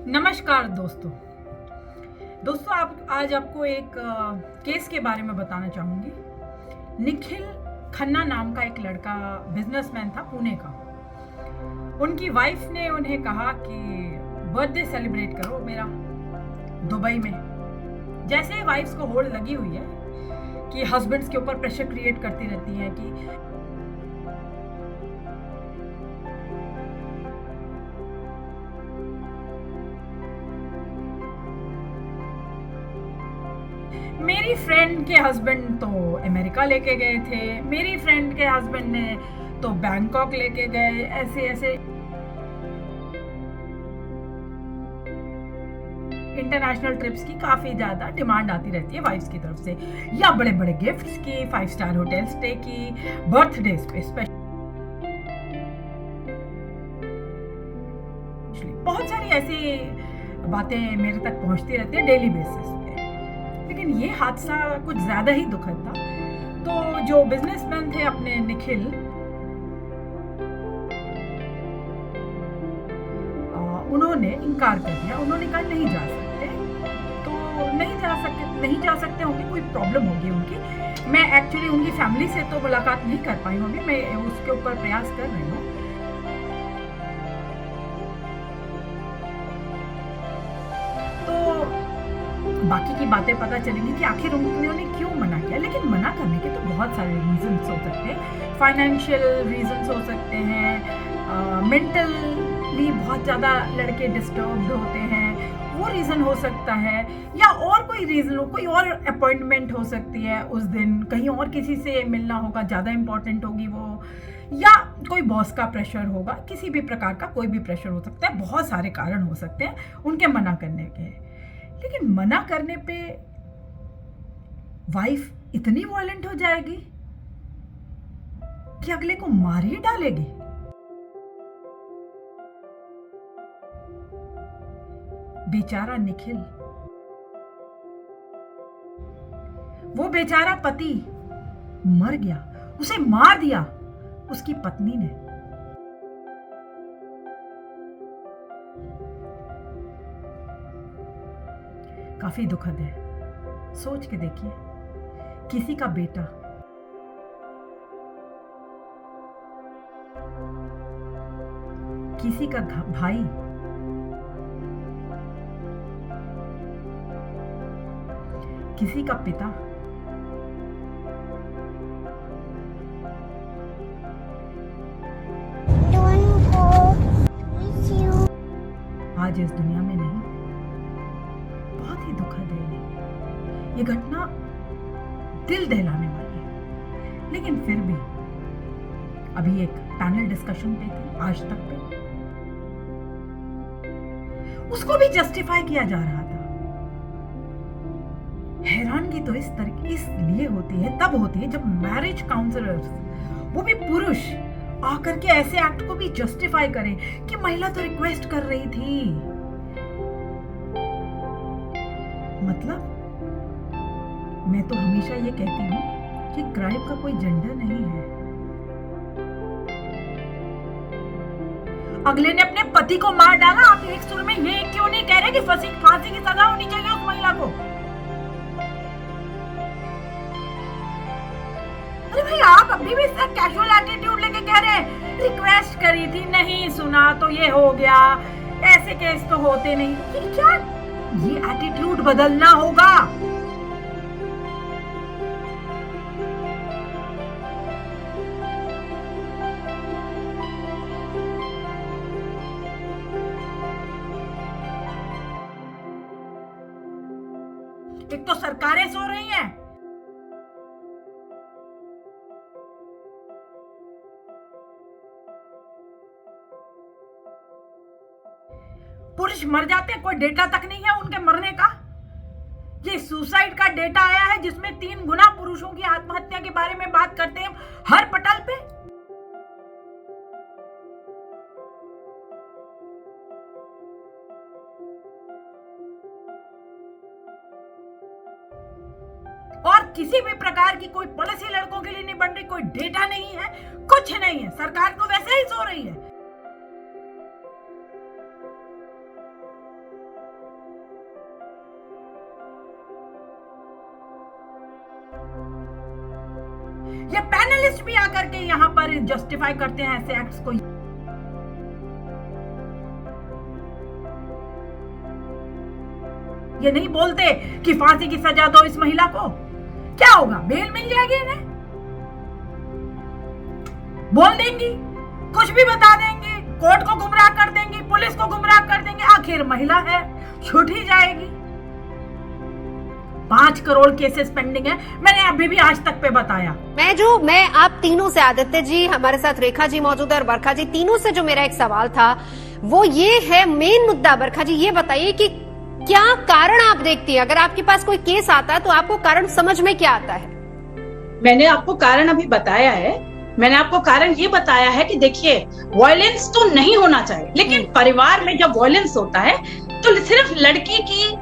नमस्कार दोस्तों। आप आज आपको एक केस के बारे में बताना चाहूँगी। निखिल खन्ना नाम का एक लड़का बिजनेसमैन था पुणे का। उनकी वाइफ ने उन्हें कहा कि बर्थडे सेलिब्रेट करो मेरा दुबई में। जैसे वाइफ्स को होड़ लगी हुई है कि हस्बैंड्स के ऊपर प्रेशर क्रिएट करती रहती हैं कि मेरी फ्रेंड के हस्बैंड तो अमेरिका लेके गए थे, मेरी फ्रेंड के हस्बैंड ने तो बैंकॉक लेके गए। ऐसे ऐसे इंटरनेशनल ट्रिप्स की काफी ज्यादा डिमांड आती रहती है वाइफ्स की तरफ से, या बड़े बड़े गिफ्ट्स की, 5 स्टार होटल स्टे की, बर्थडेज पे स्पेशली। बहुत सारी ऐसी बातें मेरे तक पहुंचती रहती है डेली बेसिस पे। लेकिन ये हादसा कुछ ज्यादा ही दुखद था। तो जो बिजनेसमैन थे अपने निखिल, उन्होंने इनकार कर दिया। उन्होंने कहा नहीं जा सकते, तो नहीं जा सकते होंगे, कोई प्रॉब्लम होगी उनकी। मैं एक्चुअली उनकी फैमिली से तो मुलाकात नहीं कर पाई होंगी, मैं उसके ऊपर प्रयास कर रही हूँ। बाकी की बातें पता चलेंगी कि आखिर उन्होंने क्यों मना किया। लेकिन मना करने के तो बहुत सारे रीजंस हो सकते हैं। फाइनेंशियल रीजंस हो सकते हैं, मेंटली बहुत ज़्यादा लड़के डिस्टर्ब्ड होते हैं, वो रीज़न हो सकता है, या और कोई रीज़न हो, कोई और अपॉइंटमेंट हो सकती है उस दिन, कहीं और किसी से मिलना होगा, ज़्यादा इंपॉर्टेंट होगी वो, या कोई बॉस का प्रेशर होगा। किसी भी प्रकार का कोई भी प्रेशर हो सकता है। बहुत सारे कारण हो सकते हैं उनके मना करने के। लेकिन मना करने पे वाइफ इतनी वॉयलेंट हो जाएगी कि अगले को मार ही डालेगी। बेचारा निखिल, वो बेचारा पति मर गया, उसे मार दिया उसकी पत्नी ने। काफी दुखद है। सोच के देखिए, किसी का बेटा, किसी का भाई, किसी का पिता, आज इस दुनिया में नहीं। बहुत ही दुखद है ये घटना, दिल दहलाने वाली है। लेकिन फिर भी अभी एक पैनल डिस्कशन पे थी आज तक पे, उसको भी जस्टिफाई किया जा रहा था। हैरानगी तो इसलिए होती है, तब होती है जब मैरिज काउंसलर्स, वो भी पुरुष, आकर के ऐसे एक्ट को भी जस्टिफाई करें कि महिला तो रिक्वेस्ट कर रही थी। मतलब मैं तो हमेशा ये कहती हूँ कि क्राइम का कोई जेंडर नहीं है। अगले ने अपने पति को मार डाला, आप एक सुर में ये क्यों नहीं कह रहे कि फांसी की सजा होनी चाहिए उस महिला को? अरे भाई, आप अभी भी इसका कैजुअल एटीट्यूड लेके कह रहे हैं रिक्वेस्ट करी थी, नहीं सुना तो ये हो गया, ऐसे केस तो होते नहीं। ये क्या, ये एटीट्यूड बदलना होगा। एक तो सरकारें सो रही हैं, पुरुष मर जाते हैं, कोई डेटा तक नहीं है उनके मरने का। ये सुसाइड का डेटा आया है जिसमें 3 गुना पुरुषों की आत्महत्या के बारे में बात करते हैं हर पटल पे। और किसी भी प्रकार की कोई पॉलिसी लड़कों के लिए नहीं बन रही, कोई डेटा नहीं है, कुछ नहीं है। सरकार तो वैसे ही सो रही है। टूरिस्ट भी आकर के यहाँ पर जस्टिफाई करते हैं ऐसे एक्ट्स को। ये नहीं बोलते कि फांसी की सजा दो इस महिला को, क्या होगा, बेल मिल जाएगी इन्हें, बोल देंगी, कुछ भी बता देंगे, कोर्ट को गुमराह कर देंगी, पुलिस को गुमराह कर देंगे, आखिर महिला है, छूट ही जाएगी। 5 करोड़ केसेस पेंडिंग है, मैंने अभी भी आज तक पे बताया। मैं आप तीनों से, आदित्य जी हमारे साथ, रेखा जी मौजूद है और बरखा जी, तीनों से जो मेरा एक सवाल था वो ये है, मेन मुद्दा। बरखा जी ये बताइए कि क्या कारण आप देखती हैं, अगर आपके पास कोई केस आता है तो आपको कारण समझ में क्या आता है? मैंने आपको कारण अभी बताया है। मैंने आपको कारण ये बताया है कि देखिए, वायलेंस तो नहीं होना चाहिए, लेकिन परिवार में जब वायलेंस होता है तो सिर्फ लड़की की,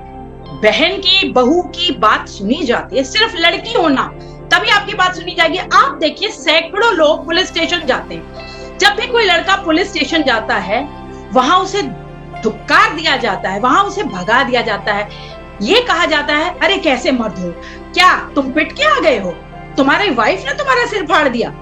बहन की, बहू की बात सुनी जाती है। सिर्फ लड़की होना तभी आपकी बात सुनी जाएगी। आप देखिए, सैकड़ों लोग पुलिस स्टेशन जाते हैं। जब भी कोई लड़का पुलिस स्टेशन जाता है, वहां उसे धुक्कार दिया जाता है, वहां उसे भगा दिया जाता है। ये कहा जाता है, अरे कैसे मर्द हो, क्या तुम पिट के आ गए हो, तुम्हारी वाइफ ने तुम्हारा सिर फाड़ दिया।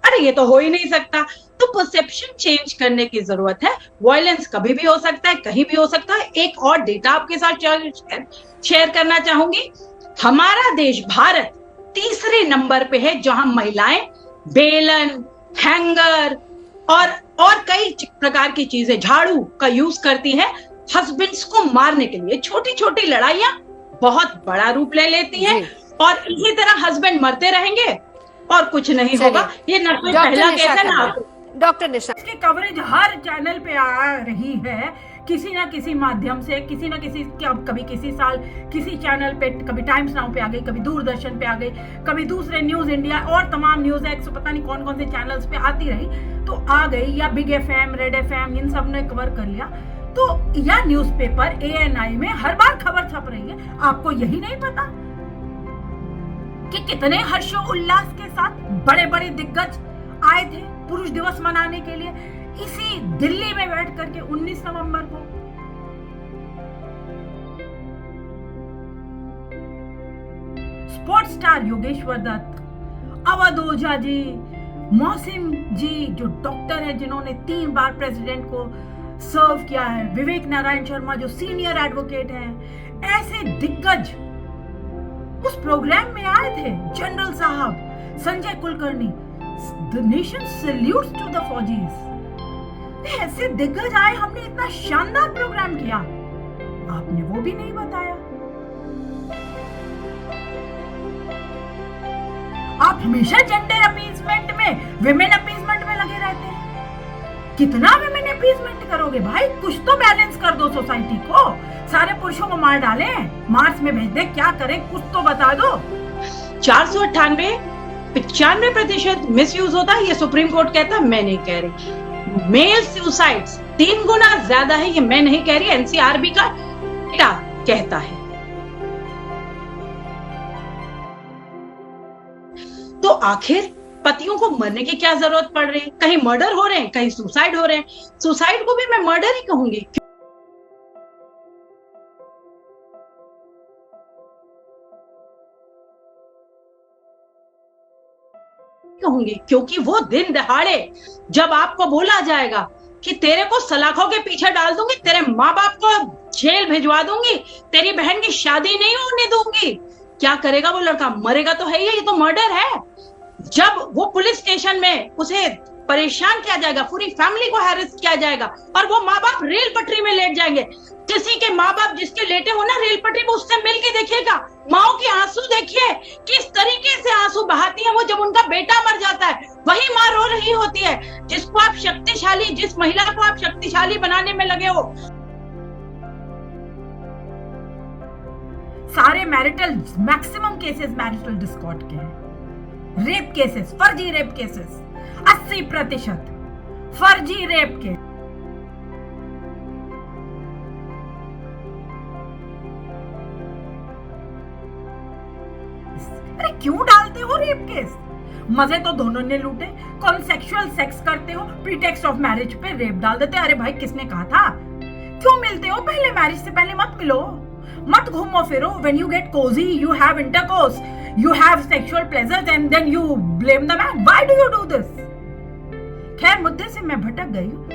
अरे ये तो हो ही नहीं सकता। तो परसेप्शन चेंज करने की जरूरत है। वायलेंस कभी भी हो सकता है, कहीं भी हो सकता है। एक और डेटा आपके साथ शेयर करना चाहूंगी। हमारा देश भारत तीसरे नंबर पे है जहां महिलाएं बेलन, हैंगर और कई प्रकार की चीजें, झाड़ू का यूज करती है हस्बैंड्स को मारने के लिए। छोटी छोटी लड़ाइयां बहुत बड़ा रूप ले लेती हैं और इसी तरह हस्बैंड मरते रहेंगे और कुछ नहीं होगा। ये न कोई पहला केस है ना। डॉक्टर निशा, इसकी कवरेज हर चैनल पे आ रही है, किसी ना किसी माध्यम से, किसी ना किसी, कभी किसी साल किसी चैनल पे, कभी टाइम्स नाउ पे आ गई, कभी दूरदर्शन पे आ गई, कभी दूसरे न्यूज इंडिया और तमाम न्यूज एक्स, पता नहीं कौन कौन से चैनल्स पे आती रही तो आ गई, या बिग एफएम, रेड एफएम, इन सब ने कवर कर लिया। तो या न्यूज़पेपर ANI में हर बार खबर छप रही है। आपको यही नहीं पता कि कितने हर्षोल्लास के साथ बड़े बड़े दिग्गज आए थे पुरुष दिवस मनाने के लिए इसी दिल्ली में बैठ करके 19 नवंबर को। स्पोर्ट्स स्टार योगेश्वर दत्त, अवध ओझा जी, मौसिम जी जो डॉक्टर है जिन्होंने 3 बार प्रेसिडेंट को सर्व किया है, विवेक नारायण शर्मा जो सीनियर एडवोकेट हैं, ऐसे दिग्गज उस प्रोग्राम में आए थे। जनरल साहब, Sanjay Kulkarni, the nation salutes to the फौजीज। ऐसे दिग्गज आए, हमने इतना शानदार प्रोग्राम किया, आपने वो भी नहीं बताया। आप हमेशा जेंडर अपीजमेंट में, विमेन अपीजमेंट में लगे रहते हैं। कितना विमेन अपीजमेंट करोगे भाई? कुछ तो बैलेंस कर दो सोसाइटी को। सारे पुरुषों को मार डालें, मार्स में भेज दे, क्या करें, कुछ तो बता दो। 498-95% मिसयूज होता है, ये सुप्रीम कोर्ट कहता है, मैं नहीं कह रही। मेल सुसाइड्स 3 गुना ज्यादा है, ये मैं नहीं कह रही, NCRB का डेटा कहता है। तो आखिर पतियों को मरने की क्या जरूरत पड़ रही है? कहीं मर्डर हो रहे हैं, कहीं सुसाइड हो रहे हैं। सुसाइड को भी मैं मर्डर ही कहूंगी, क्योंकि वो दिन दहाड़े जब आपको बोला जाएगा कि तेरे को सलाखों के पीछे डाल दूंगी, तेरे माँ बाप को जेल भिजवा दूंगी, तेरी बहन की शादी नहीं होने दूंगी, क्या करेगा वो लड़का? मरेगा तो है ही, ये तो मर्डर है। जब वो पुलिस स्टेशन में उसे परेशान किया जाएगा, पूरी फैमिली को हैरेस किया जाएगा और वो माँ बाप रेल पटरी में लेट जाएंगे। किसी के माँ बाप जिसके लेटे हो ना रेल पटरी में, उससे मिल के देखिएगा, माओ के आंसू देखिए किस तरीके से आंसू बहाती है वो जब उनका बेटा मर जाता है। वही माँ रो रही होती है जिसको आप शक्तिशाली, जिस महिला को आप शक्तिशाली बनाने में लगे हो। सारे marital, maximum cases marital Discord के हैं। रेप केसेस, फर्जी रेप केसेस, 80% फर्जी रेप के। अरे क्यों डालते हो रेप केस? मजे तो दोनों ने लूटे, कौन सेक्सुअल सेक्स करते हो, प्रीटेक्स्ट ऑफ मैरिज पे रेप डाल देते। अरे भाई किसने कहा था? क्यों मिलते हो पहले? मैरिज से पहले मत मिलो, मत घूमो फिरो। When you get cozy, you have intercourse, you have sexual pleasures and then you blame the man. Why do you do this? खैर, मुद्दे से मैं भटक गई हूँ।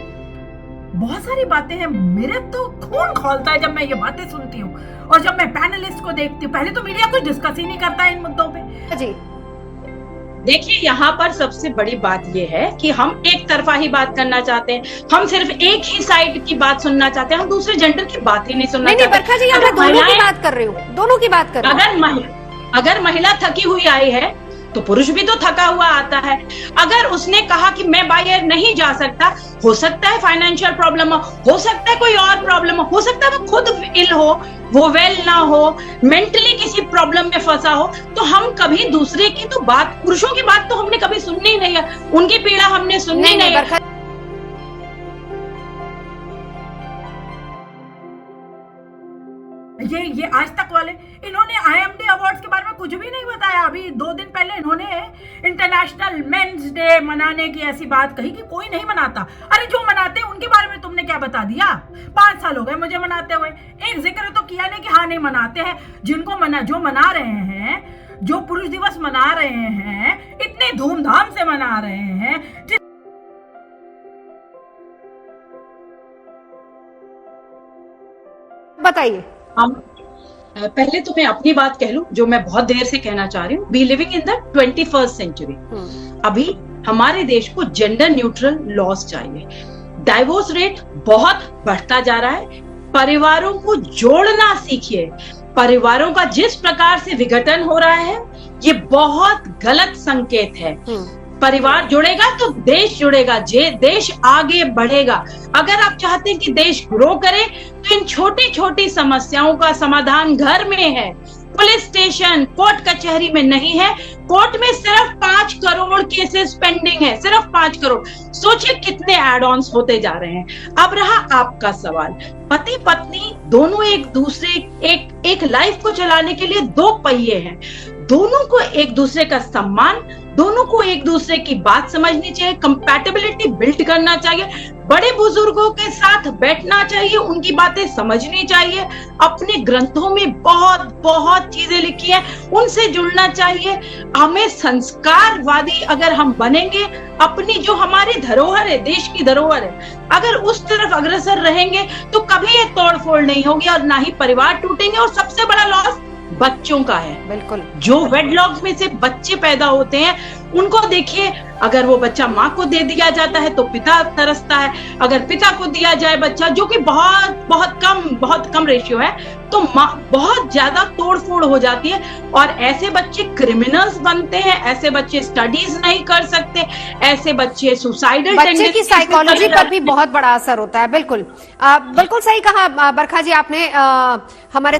बहुत सारी बातें हैं, मेरे तो खून खौलता है जब मैं ये बातें सुनती हूँ और जब मैं पैनलिस्ट को देखती हूँ। पहले तो मीडिया कुछ डिस्कस ही नहीं करता इन मुद्दों पे। जी देखिए, यहाँ पर सबसे बड़ी बात यह है कि हम एक तरफा ही बात करना चाहते हैं, हम सिर्फ एक ही साइड की बात सुनना चाहते हैं, हम दूसरे जेंडर की बात ही नहीं सुनना नहीं, चाहते। बरखा जी, मैं दोनों की बात कर रही हूँ, दोनों की बात कर रही हूँ। अगर महिला थकी हुई आई है तो पुरुष भी तो थका हुआ आता है। अगर उसने कहा कि मैं बाय एयर नहीं जा सकता, हो सकता है फाइनेंशियल प्रॉब्लम हो सकता है कोई और प्रॉब्लम हो सकता है वो खुद इल हो, वो वेल ना हो, मेंटली किसी प्रॉब्लम में फंसा हो, तो हम कभी दूसरे की तो बात, पुरुषों की बात तो हमने कभी सुननी नहीं है, उनकी पीड़ा हमने सुननी नहीं है। ये आज तक वाले, इन्होंने IMD अवार्ड्स के बारे में कुछ भी नहीं बताया। अभी 2 दिन पहले इन्होंने इंटरनेशनल मेंस डे मनाने की ऐसी बात कही कि कोई नहीं मनाता। अरे जो मनाते हैं उनके बारे में तुमने क्या बता दिया? 5 साल हो गए मुझे मनाते हुए, एक जिक्र तो किया नहीं कि हाँ नहीं मनाते हैं। जिनको जो मना रहे हैं, जो पुरुष दिवस मना रहे हैं, इतने धूमधाम से मना रहे हैं, बताइए। हम पहले तो मैं अपनी बात कह लूं जो मैं बहुत देर से कहना चाह रही हूँ। We living in the 21st century. अभी हमारे देश को जेंडर न्यूट्रल लॉज चाहिए। डाइवोर्स रेट बहुत बढ़ता जा रहा है। परिवारों को जोड़ना सीखिए। परिवारों का जिस प्रकार से विघटन हो रहा है, ये बहुत गलत संकेत है। परिवार जुड़ेगा तो देश जुड़ेगा, देश आगे बढ़ेगा। अगर आप चाहते हैं कि देश ग्रो करे तो इन छोटी छोटी समस्याओं का समाधान घर में है, पुलिस स्टेशन, कोर्ट कचहरी में नहीं है। कोर्ट में सिर्फ 5 करोड़ केसेस पेंडिंग है, सिर्फ 5 करोड़। सोचिए कितने एड ऑन्स होते जा रहे हैं। अब रहा आपका सवाल, पति पत्नी दोनों एक दूसरे, एक लाइफ को चलाने के लिए 2 पहिए हैं। दोनों को एक दूसरे का सम्मान, दोनों को एक दूसरे की बात समझनी चाहिए, कंपैटिबिलिटी बिल्ड करना चाहिए, बड़े बुजुर्गों के साथ बैठना चाहिए, उनकी बातें समझनी चाहिए। अपने ग्रंथों में बहुत बहुत चीजें लिखी है, उनसे जुड़ना चाहिए। हमें संस्कारवादी अगर हम बनेंगे, अपनी जो हमारी धरोहर है, देश की धरोहर है, अगर उस तरफ अग्रसर रहेंगे तो कभी ये तोड़फोड़ नहीं होगी और ना ही परिवार टूटेंगे। और सबसे बड़ा लॉस बच्चों का है। बिल्कुल, जो वेडलॉक में से बच्चे पैदा होते हैं उनको देखिए, अगर वो बच्चा माँ को दे दिया जाता है तो पिता तरसता है, अगर पिता को दिया जाए बच्चा, जो कि बहुत कम रेशियो है, तो माँ बहुत ज्यादा तोड़फोड़ हो जाती है और ऐसे बच्चे क्रिमिनल्स बनते हैं, ऐसे बच्चे स्टडीज नहीं कर सकते, ऐसे बच्चे सुसाइडल बच्चे की साइकोलॉजी पर भी बहुत बड़ा असर होता है। बिल्कुल बिल्कुल सही कहा बरखा जी आपने। हमारे